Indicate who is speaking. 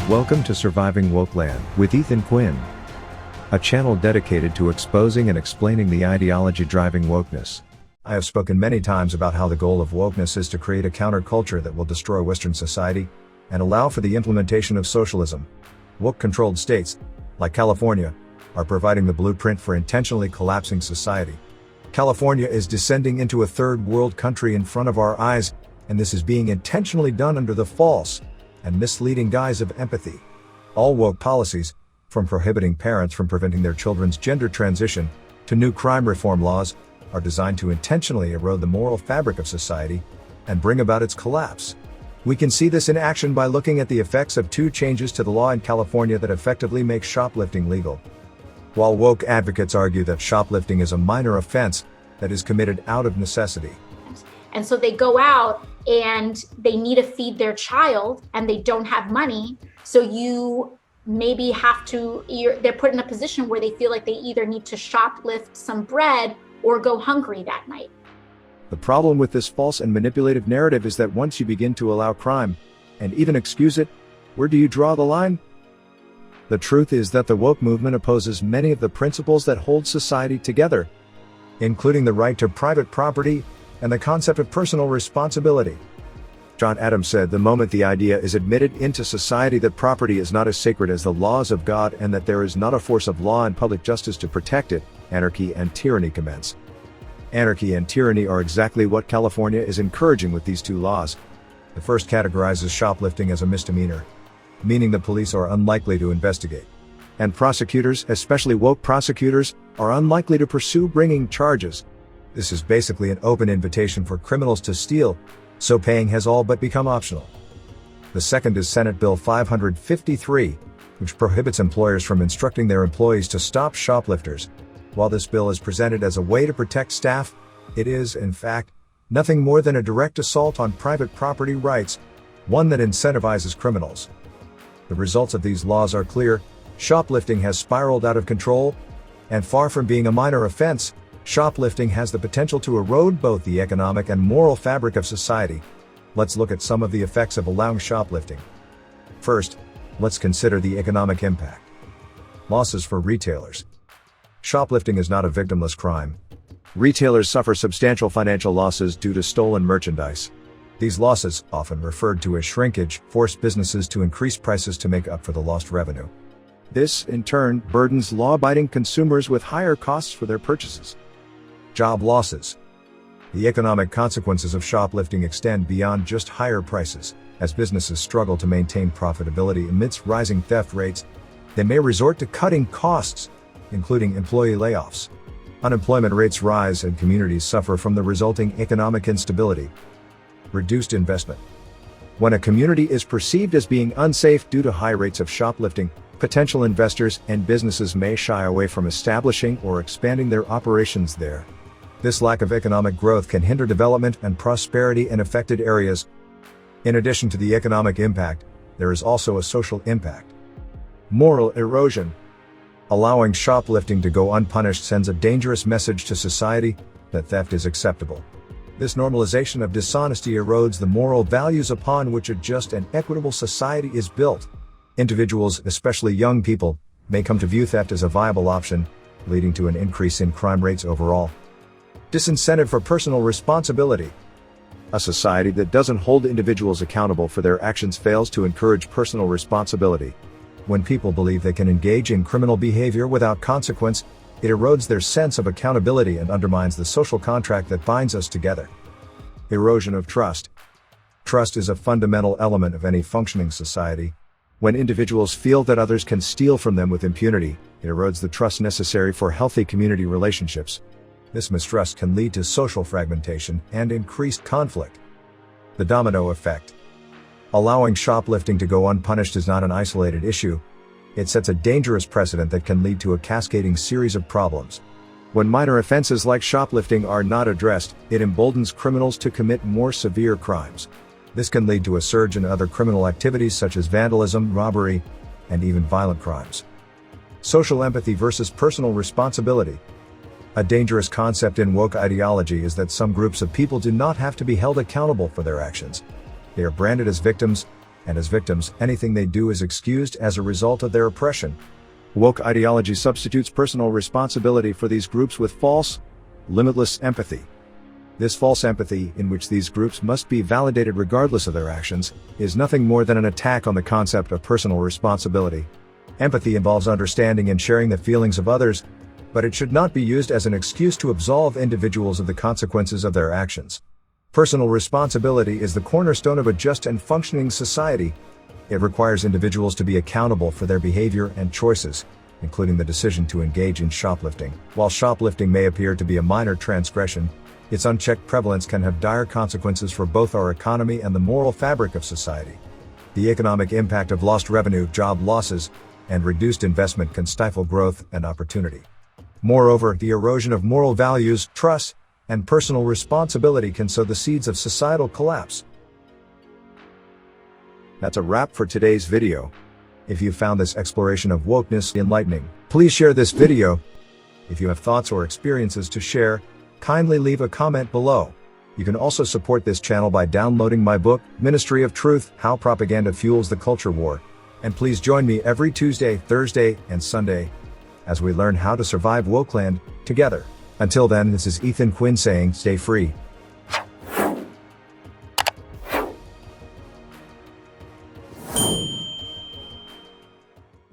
Speaker 1: Welcome to Surviving Wokeland with Ethan Quinn, a channel dedicated to exposing and explaining the ideology driving wokeness. I have spoken many times about how the goal of wokeness is to create a counterculture that will destroy Western society and allow for the implementation of socialism. Woke-controlled states, like California, are providing the blueprint for intentionally collapsing society. California is descending into a third world country in front of our eyes, and this is being intentionally done under the false and misleading guise of empathy. All woke policies, from prohibiting parents from preventing their children's gender transition to new crime reform laws, are designed to intentionally erode the moral fabric of society and bring about its collapse. We can see this in action by looking at the effects of two changes to the law in California that effectively make shoplifting legal. While woke advocates argue that shoplifting is a minor offense that is committed out of necessity.
Speaker 2: And so they go out and they need to feed their child and they don't have money. So you maybe they're put in a position where they feel like they either need to shoplift some bread or go hungry that night.
Speaker 1: The problem with this false and manipulative narrative is that once you begin to allow crime, and even excuse it, where do you draw the line? The truth is that the woke movement opposes many of the principles that hold society together, including the right to private property and the concept of personal responsibility. John Adams said, "The moment the idea is admitted into society that property is not as sacred as the laws of God and that there is not a force of law and public justice to protect it, anarchy and tyranny commence." Anarchy and tyranny are exactly what California is encouraging with these two laws. The first categorizes shoplifting as a misdemeanor, meaning the police are unlikely to investigate. And prosecutors, especially woke prosecutors, are unlikely to pursue bringing charges. This is basically an open invitation for criminals to steal, so paying has all but become optional. The second is Senate Bill 553, which prohibits employers from instructing their employees to stop shoplifters. While this bill is presented as a way to protect staff, it is, in fact, nothing more than a direct assault on private property rights, one that incentivizes criminals. The results of these laws are clear. Shoplifting has spiraled out of control, and far from being a minor offense, shoplifting has the potential to erode both the economic and moral fabric of society. Let's look at some of the effects of allowing shoplifting. First, let's consider the economic impact. Losses for retailers. Shoplifting is not a victimless crime. Retailers suffer substantial financial losses due to stolen merchandise. These losses, often referred to as shrinkage, force businesses to increase prices to make up for the lost revenue. This, in turn, burdens law-abiding consumers with higher costs for their purchases. Job losses. The economic consequences of shoplifting extend beyond just higher prices. As businesses struggle to maintain profitability amidst rising theft rates, they may resort to cutting costs, including employee layoffs. Unemployment rates rise and communities suffer from the resulting economic instability. Reduced investment. When a community is perceived as being unsafe due to high rates of shoplifting, potential investors and businesses may shy away from establishing or expanding their operations there. This lack of economic growth can hinder development and prosperity in affected areas. In addition to the economic impact, there is also a social impact. Moral erosion. Allowing shoplifting to go unpunished sends a dangerous message to society that theft is acceptable. This normalization of dishonesty erodes the moral values upon which a just and equitable society is built. Individuals, especially young people, may come to view theft as a viable option, leading to an increase in crime rates overall. Disincentive for personal responsibility. A society that doesn't hold individuals accountable for their actions fails to encourage personal responsibility. When people believe they can engage in criminal behavior without consequence, it erodes their sense of accountability and undermines the social contract that binds us together. Erosion of trust. Trust is a fundamental element of any functioning society. When individuals feel that others can steal from them with impunity, it erodes the trust necessary for healthy community relationships. This mistrust can lead to social fragmentation and increased conflict. The domino effect. Allowing shoplifting to go unpunished is not an isolated issue. It sets a dangerous precedent that can lead to a cascading series of problems. When minor offenses like shoplifting are not addressed, it emboldens criminals to commit more severe crimes. This can lead to a surge in other criminal activities such as vandalism, robbery, and even violent crimes. Social empathy versus personal responsibility. A dangerous concept in woke ideology is that some groups of people do not have to be held accountable for their actions. They are branded as victims, and as victims, anything they do is excused as a result of their oppression. Woke ideology substitutes personal responsibility for these groups with false, limitless empathy. This false empathy, in which these groups must be validated regardless of their actions, is nothing more than an attack on the concept of personal responsibility. Empathy involves understanding and sharing the feelings of others, but it should not be used as an excuse to absolve individuals of the consequences of their actions. Personal responsibility is the cornerstone of a just and functioning society. It requires individuals to be accountable for their behavior and choices, including the decision to engage in shoplifting. While shoplifting may appear to be a minor transgression, its unchecked prevalence can have dire consequences for both our economy and the moral fabric of society. The economic impact of lost revenue, job losses, and reduced investment can stifle growth and opportunity. Moreover, the erosion of moral values, trust, and personal responsibility can sow the seeds of societal collapse. That's a wrap for today's video. If you found this exploration of wokeness enlightening, please share this video. If you have thoughts or experiences to share, kindly leave a comment below. You can also support this channel by downloading my book, Ministry of Truth: How Propaganda Fuels the Culture War. And please join me every Tuesday, Thursday, and Sunday as we learn how to survive Wokeland together. Until then, this is Ethan Quinn saying, stay free.